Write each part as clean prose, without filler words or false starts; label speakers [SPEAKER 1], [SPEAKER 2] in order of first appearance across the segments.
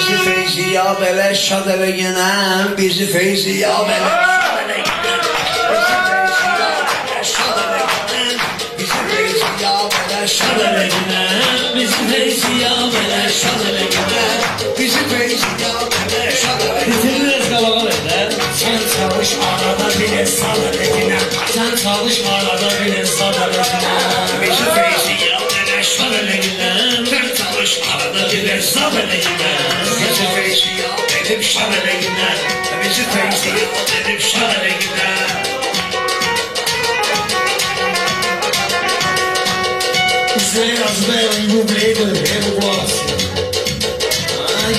[SPEAKER 1] Bizi Feyziya belə şad eləginəm, bizi Feyziya belə şad eləginəm, bizi Feyziya belə şad eləginəm, bizi Feyziya belə şad eləginəm, bizi Feyziya belə şad eləginəm.
[SPEAKER 2] Bitiririz qalağa verlər.
[SPEAKER 1] Sen çalış arada bile sal eləginəm,
[SPEAKER 2] Sen çalış arada bile sad eləginəm.
[SPEAKER 1] bizi Feyziya belə şad eləginəm, sen çalış arada bile sal eləginəm, bizi Feyziya edib şad eləginəm, bizi Feyziya edib şad eləginəm.
[SPEAKER 2] Hüseyin Azrail'in yubleydi ev kulağısın.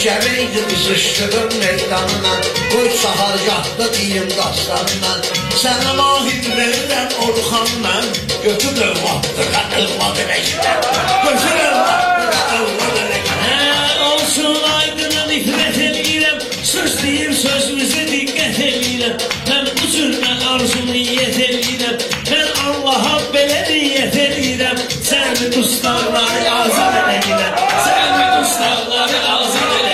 [SPEAKER 1] Gələydi qızışdırın meydanına, qoy sahargahda deyim dastanına. Sənə mahid verirəm Orxan mən, götür övladdıra övlad eləginəm, götür övladdıra övlad eləginəm.
[SPEAKER 2] Olsun aydına nifrət eləyirəm, söz deyim sözümüzə diqqət eləyirəm. Mən bu cür mən arzumu niyyət eləyirəm, mən Allaha belə niyyət eləyirəm. Səni dustaqları azad eləyirəm, səni dustaqları azad eləyirəm.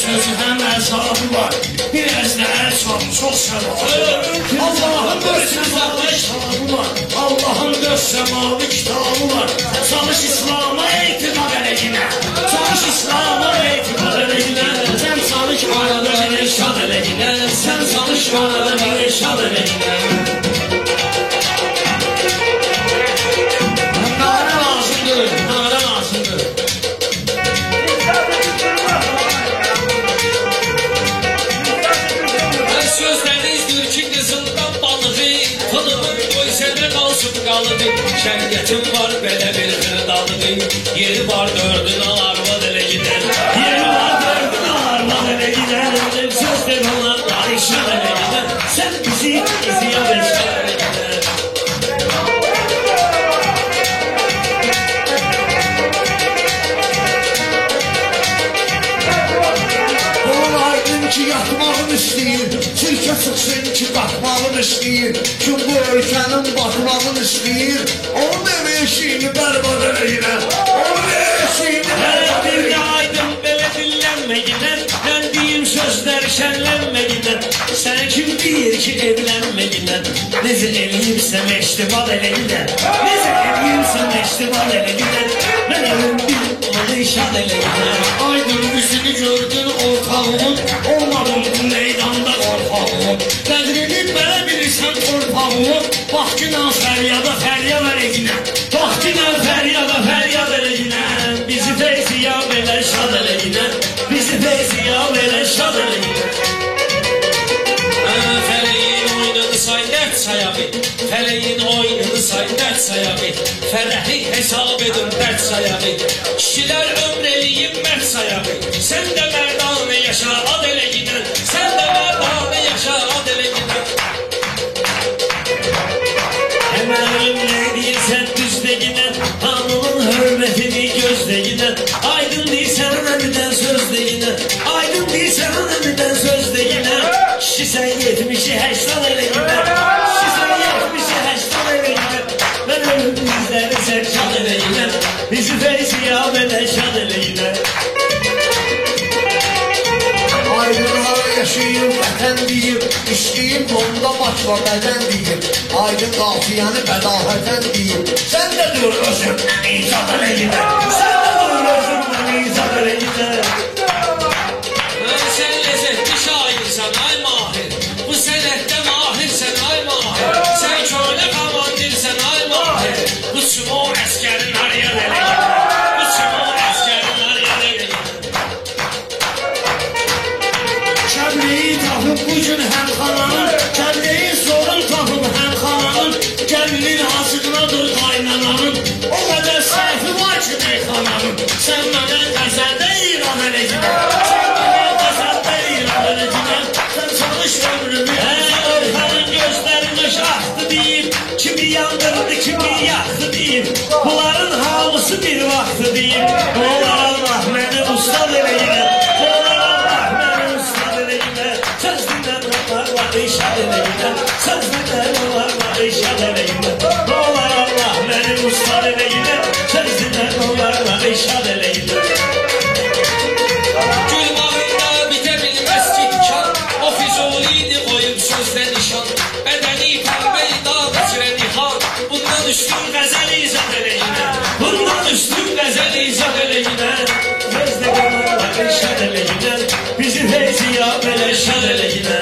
[SPEAKER 1] Sözü həm əzabı var, biraz da əzabı çox səvabı var. Allah'ın dörd səmalı kitabı var, Allah'ın dörd səmalı kitabı var. Çalış İslam'a etiqad eləginə, çalış İslam'a etiqad eləginə.
[SPEAKER 2] Sen çalış arada bir şad eləginə, sen çalış arada bir şad eləginə. Nara lazımdır, nara lazımdır. Sözlərinizdir ki, qızından balığı, tanımın qoy sənə qalsın qalığı. Şəriyyətin var belə bir xırdalığı, yeri var dördün arvad elə gidər. Yeri var dördün arvad elə gidər. Sözlər onlar darışan elə gidər. Sən bizi iziyə beşər elə gidər.
[SPEAKER 1] Ki yatmağın istəyir, sirkə çıxsın ki qatmağın istəyir, kim bu ölkənin batmağın istəyir, onun emeşiyini bərbad eləyirəm, onun emeşiyini bərbad
[SPEAKER 2] Bir
[SPEAKER 1] eləyirəm.
[SPEAKER 2] aydın belə dinlənmə gidər, mən deyim sözlər şənlənmə gidər. Sən kim deyir ki evlənmə gidər, necə eləyirsən eştimal elə gidər, necə eləyirsən eştimal elə gidər. Mən evim bir onu işad elə gidər.
[SPEAKER 1] Aydın üzünü gördün ortağımın, olmadın bu meydanda ortağımın.
[SPEAKER 2] Qədrini belə bilirsən torpağımın, bax günah fəryada fəryad elə gidər. Bax günah fəryada fəryad elə gidər. Bizi Feyziya belə şad elə gidər, bizi Feyziya belə şad elə gidər. Fələyin oynadı say dərd sayağı, fələyin oynadı say dərd sayağı, fərəhi hesab edin dərd sayağı, kişilər ömr eləyib mərd sayağı, sən də mərdanə yaşa ad elə gidər, sən də mərdanə yaşa ad elə gidər. Həmən ömrə deyirsən düzdə gidər, hanımın hörmətini gözdə gidər, aydın deyirsən əmidən sözdə gidər, aydın deyirsən əmidən sözdə gidər. Kişi sən 70-80 elə gidər, kişi sən 70-80 elə gidər. Mən ölüm bizləri sən şad elə gidər, bizi Feyziya belə şad elə gidər.
[SPEAKER 1] Aydın hara yaşayır, vətən deyir, işləyim onda başla bədən deyir, aydın qafiyəni bədahətən deyir. Sən də dur özümdən icad elə gidər, sən də dur özümdən icad elə gidər.
[SPEAKER 2] Sən ləzzətli şairsən ay mahir, bu sənətdə mahirsən ay mahir, sən kölə komandirsən ay mahir, bu çumo əskərin araya elə gidər, bu çumo əskərin araya elə gidər.
[SPEAKER 1] Kəbliyi tapıb bugün həm xananın, kəbliyi sorun tapıb həm xananın, gəlinin asıqınadır qaynananın, o qədər səhvi var ki meyxananın, sən mənə qəzəldə İran elə gidər, sən mənə qəzəldə İran elə gidər, sən çalış ömrümü
[SPEAKER 2] Orxanın gözlərinə şaxtı deyib, kimi yandırdı, kimi yaxtı deyib, bunların hamısı bir vaxtı deyib, onlar Allah məni ustad elə gidər, onlar Allah məni ustad elə gidər, sözlüdən onlarla işad elə gidər, sözlüdən onlarla işad elə gidər, onlar Allah məni ustad elə yine, sözlülər onlarla işad elə yine.
[SPEAKER 3] Gül bağında bitə bilməz ki dikan, o Füzuliydi qoyub sözlə nişan. Bədəni pəmbey dağ içrə nihan, bundan üstün qəzəl izad elə yine.
[SPEAKER 2] Bundan üstün qəzəl izad elə yine, sözlülər onlarla işad elə yine. Bizi feyziya belə şad elə yine.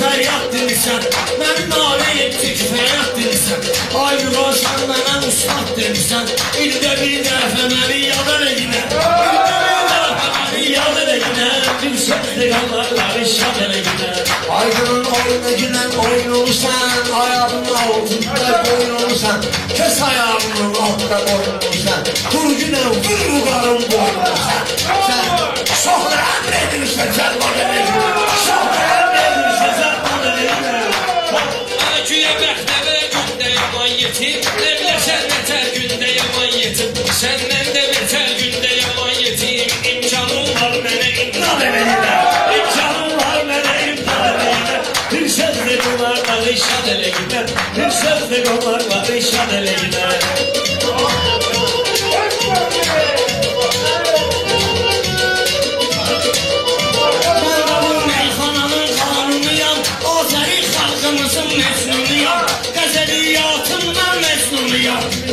[SPEAKER 1] Feryat demişsən, mənim nalə etdik feryat demişsən. Ay Yuvan sən mənə ustad demişsən, ildə bir dəfə məni yad elə yine. İldə bir dəfə məni yad elə yine.
[SPEAKER 2] Bir sözlü onlarla işad elə yine.
[SPEAKER 1] Aydın'ın oyunu gülen oyun olursan, ayağının altında boyun olursan, kes ayağının altında boyun olursan, dur güne vur bukarın boyun olursan. Sen sohra emredilirsen sen bana emredilirsen, sohra emredilirsen sen bana emredilirsen.
[SPEAKER 3] Güya bəxtəvə gündə yaman yetim, nə biləsən nətər gündə yaman yetim. Səndən də betər gündə yaman yetim, imkanın var mənə imkan elə yine.
[SPEAKER 2] İmkanın var mənə imkan elə yine. Bir sözlü onlarla işad elə yine. Bir sözlü onlarla işad elə yine.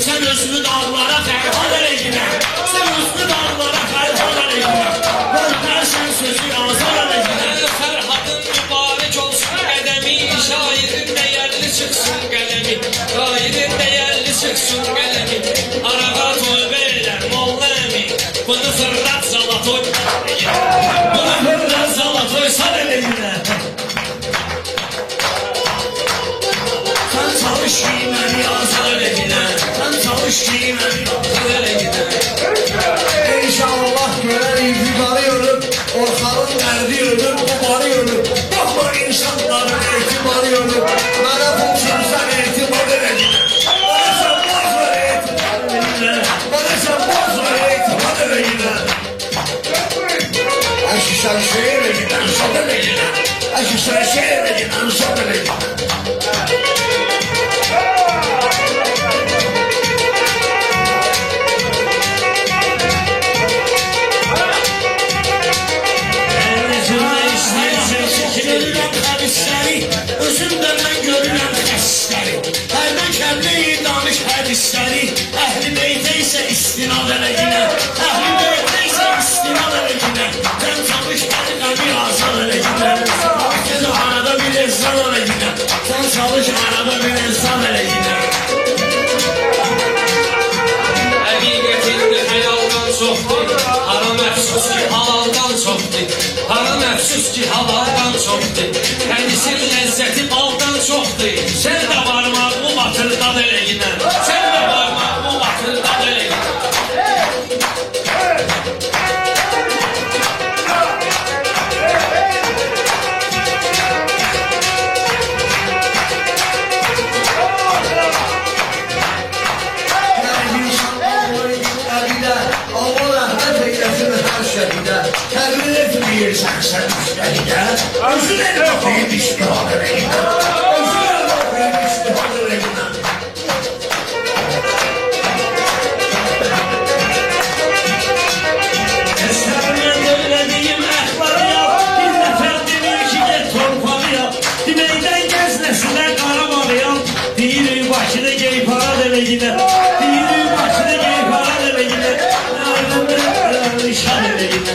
[SPEAKER 1] Sen özlü dağlara ferhad elə yine. Sen özlü dağlara ferhad elə yine. Vermezsen sözü azar elə yine.
[SPEAKER 3] Fərhadın mübarək olsun qədəmi, şairin dəyərli çıxsın qələmi. Şairin dəyərli çıxsın qələmi. Arağa tövbə edər molla əmi, bunu fırlat zalatoy.
[SPEAKER 2] Bunu fırlat zalatoy sar elə yine.
[SPEAKER 1] Sen çalış ki məni azar elə yine. Sen çalış ki məni azar elə yine. İnşallah görərik yukarı ölüp, orxanın dərdi ölüp, kumarı ölüp. Bakma insanların etibarı ölüp, mənə pulsunsan etibar elə yine. Bana sen boz ver etibar elə yine. Bana sen boz ver etibar elə yine. Əşi sen şehir elə yine, zat elə yine. Əşi sen şehir elə yine, zat elə yine. Görürəm hədisləri, özümdə mən görürəm xəssləri. Hərdən kəbli danış hədisləri, əhl-i beytə isə istinad elə yine. Əhl-i beytə isə istinad elə yine. Sən çalış qəmi azad elə yine. Sen arada bir ezan elə yine. Sen çalış arada bir ezan elə yine.
[SPEAKER 3] Həqiqətində həyaldan çoxdur, haram əfsus ki halaldan çoxdur. Haram əfsus ki halaldan çoxdur. Hədisin ləzzəti baldan çoxdur. Sən də barmağımı batırdan elə yine. Sən də barmağımı batırdan elə yine.
[SPEAKER 1] Təbir etməyirsən sən üstəlikə, özün el bakayım iştihad elə yine. Özün el bakayım iştihad elə yine.
[SPEAKER 2] Esərmən öyrədiyim əxbarı yap, bir nəfər demir ki get torpağı yap. Diməkdən gəznəsinə qaramalı yap, deyirik başını gey parad elə yine. Deyirik başını gey parad elə yine. Şad elə yine.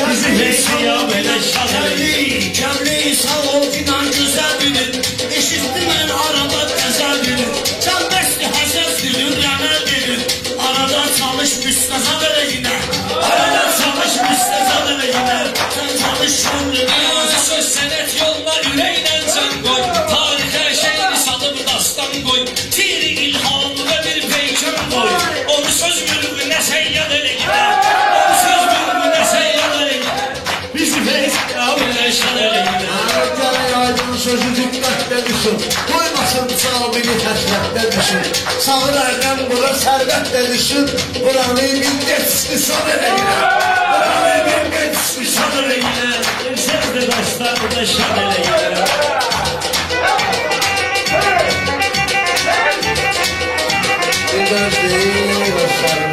[SPEAKER 2] Bizi hessiya belə şad elə yine.
[SPEAKER 1] Kəmli sağ ol filan güzel bilir. Eşitdim mən arada qəzəl bilir. Sən bəsli həsəz bilir, rəməl bilir. Arada çalış müstəzad elə yine. Arada çalış müstəzad elə yine. Sən çalış ömrünü yazar.
[SPEAKER 3] Söz sənət yoluna ürəklə can qoy. Tarixə şəhri salıb dastan qoy. Tiri ilham və bir peykən qoy. Onu söz mülkünə səyyad elə yine.
[SPEAKER 1] Sözü diqqətlə düşün, qoymasın sağ beni həsrətlə düşün. Sağırlardan bura sərvətlə düşüb, buranı bir geçişli son eləyirəm. Buranı bir geçişli son eləyirəm.
[SPEAKER 2] Sen de daşlar bu da şan ele gider.
[SPEAKER 1] Bir göz değil,